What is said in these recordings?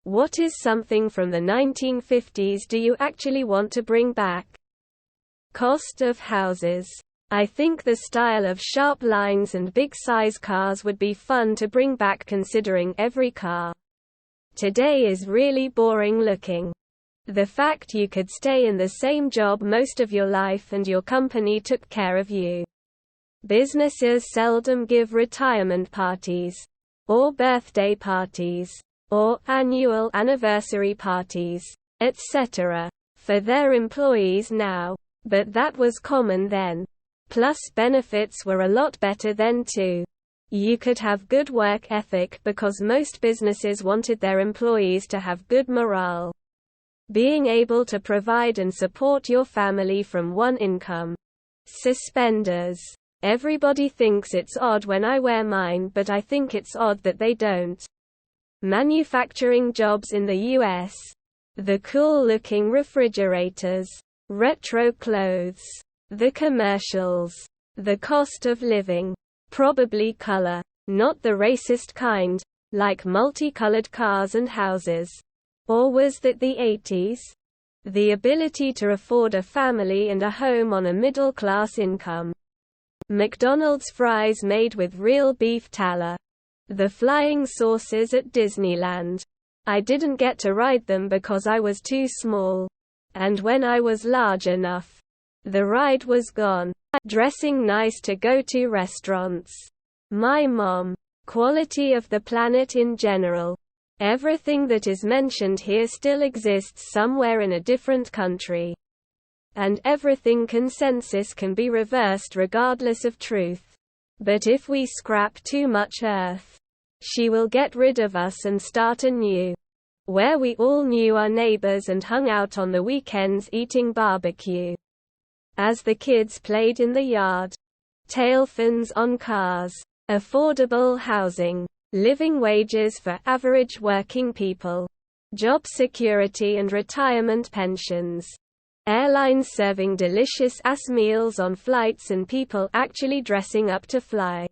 What is something from the 1950s do you actually want to bring back? Cost of houses. I think the style of sharp lines and big-size cars would be fun to bring back, considering every car today is really boring looking. The fact you could stay in the same job most of your life and your company took care of you. Businesses seldom give retirement parties, or birthday parties, or annual anniversary parties, etc., for their employees now. But that was common then. Plus benefits were a lot better then too. You could have good work ethic because most businesses wanted their employees to have good morale. Being able to provide and support your family from one income. Suspenders. Everybody thinks it's odd when I wear mine, but I think it's odd that they don't. Manufacturing jobs in the US. The cool-looking refrigerators. Retro clothes. The commercials. The cost of living. Probably color. Not the racist kind, like multicolored cars and houses. Or was that the 80s? The ability to afford a family and a home on a middle-class income. McDonald's fries made with real beef tallow. The flying saucers at Disneyland. I didn't get to ride them because I was too small. And when I was large enough, the ride was gone. Dressing nice to go to restaurants. My mom. Quality of the planet in general. Everything that is mentioned here still exists somewhere in a different country. And everything consensus can be reversed regardless of truth. But if we scrap too much Earth, she will get rid of us and start anew. Where we all knew our neighbors and hung out on the weekends eating barbecue. As the kids played in the yard. Tail fins on cars. Affordable housing. Living wages for average working people. Job security and retirement pensions. Airlines serving delicious-ass meals on flights and people actually dressing up to fly.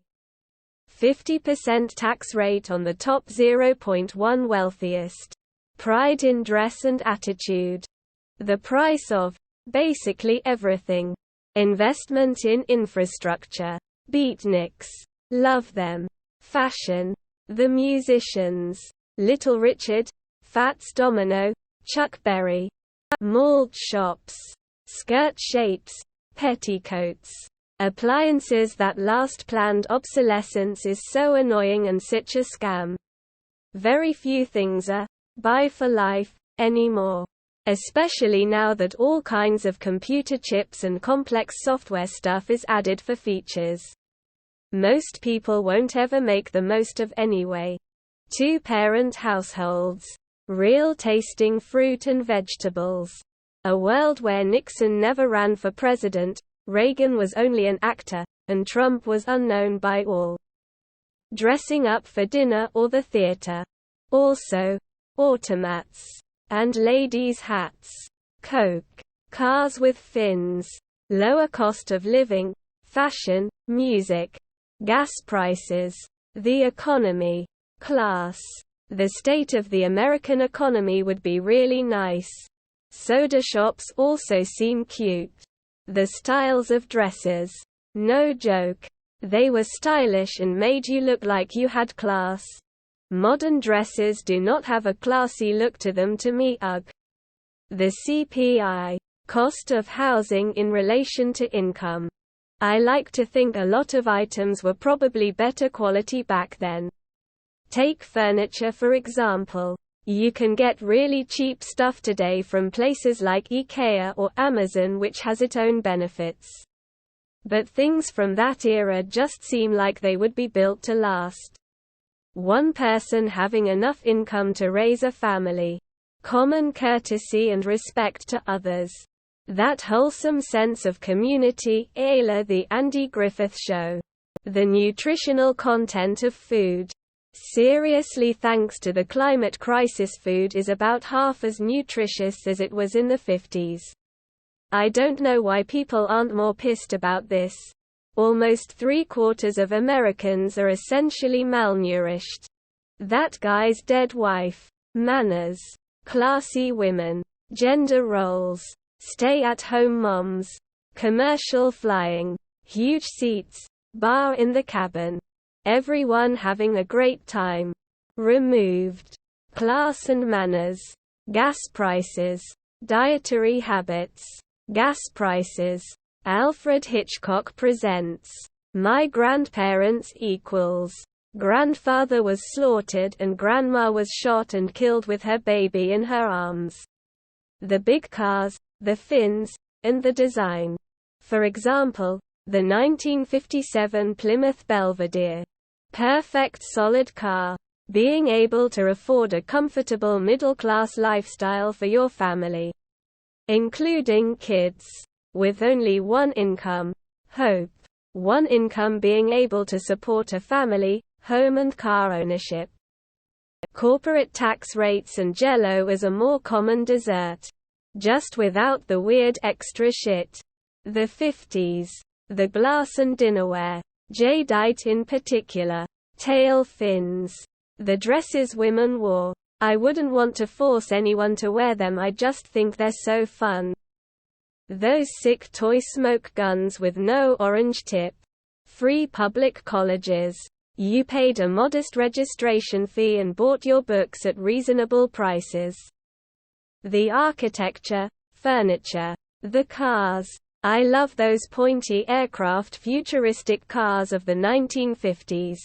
50% tax rate on the top 0.1 wealthiest. Pride in dress and attitude. The price of, basically everything. Investment in infrastructure. Beatniks. Love them. Fashion. The musicians. Little Richard. Fats Domino. Chuck Berry. Malt shops. Skirt shapes. Petticoats. Appliances that last. Planned obsolescence is so annoying and such a scam. Very few things are buy for life anymore. Especially now that all kinds of computer chips and complex software stuff is added for features most people won't ever make the most of anyway. Two-parent households. Real tasting fruit and vegetables. A world where Nixon never ran for president, Reagan was only an actor, and Trump was unknown by all. Dressing up for dinner or the theater. Also, automats. And ladies' hats. Coke. Cars with fins. Lower cost of living. Fashion, music. Gas prices. The economy. Class. The state of the American economy would be really nice. Soda shops also seem cute. The styles of dresses. No joke. They were stylish and made you look like you had class. Modern dresses do not have a classy look to them to me. Ugh. The CPI. Cost of housing in relation to income. I like to think a lot of items were probably better quality back then. Take furniture for example. You can get really cheap stuff today from places like IKEA or Amazon, which has its own benefits. But things from that era just seem like they would be built to last. One person having enough income to raise a family. Common courtesy and respect to others. That wholesome sense of community. The Andy Griffith Show. The nutritional content of food. Seriously, thanks to the climate crisis, food is about half as nutritious as it was in the 50s. I don't know why people aren't more pissed about this. Almost 3/4 of Americans are essentially malnourished. That guy's dead wife, Manners. Classy women. Gender roles. Stay-at-home moms. Commercial flying. Huge seats. Bar in the cabin. Everyone having a great time. Removed. Class and manners. Gas prices. Dietary habits. Gas prices. Alfred Hitchcock presents My Grandparents equals. Grandfather was slaughtered and grandma was shot and killed with her baby in her arms. The big cars, the fins, and the design. For example, the 1957 Plymouth Belvedere. Perfect solid car. Being able to afford a comfortable middle-class lifestyle for your family. Including kids. With only one income. Hope. One income being able to support a family, home and car ownership. Corporate tax rates and Jell-O as a more common dessert. Just without the weird extra shit. The 50s. The glass and dinnerware. Jadeite in particular. Tail fins. The dresses women wore. I wouldn't want to force anyone to wear them, I just think they're so fun. Those sick toy smoke guns with no orange tip. Free public colleges. You paid a modest registration fee and bought your books at reasonable prices. The architecture, furniture. The cars. I love those pointy aircraft futuristic cars of the 1950s.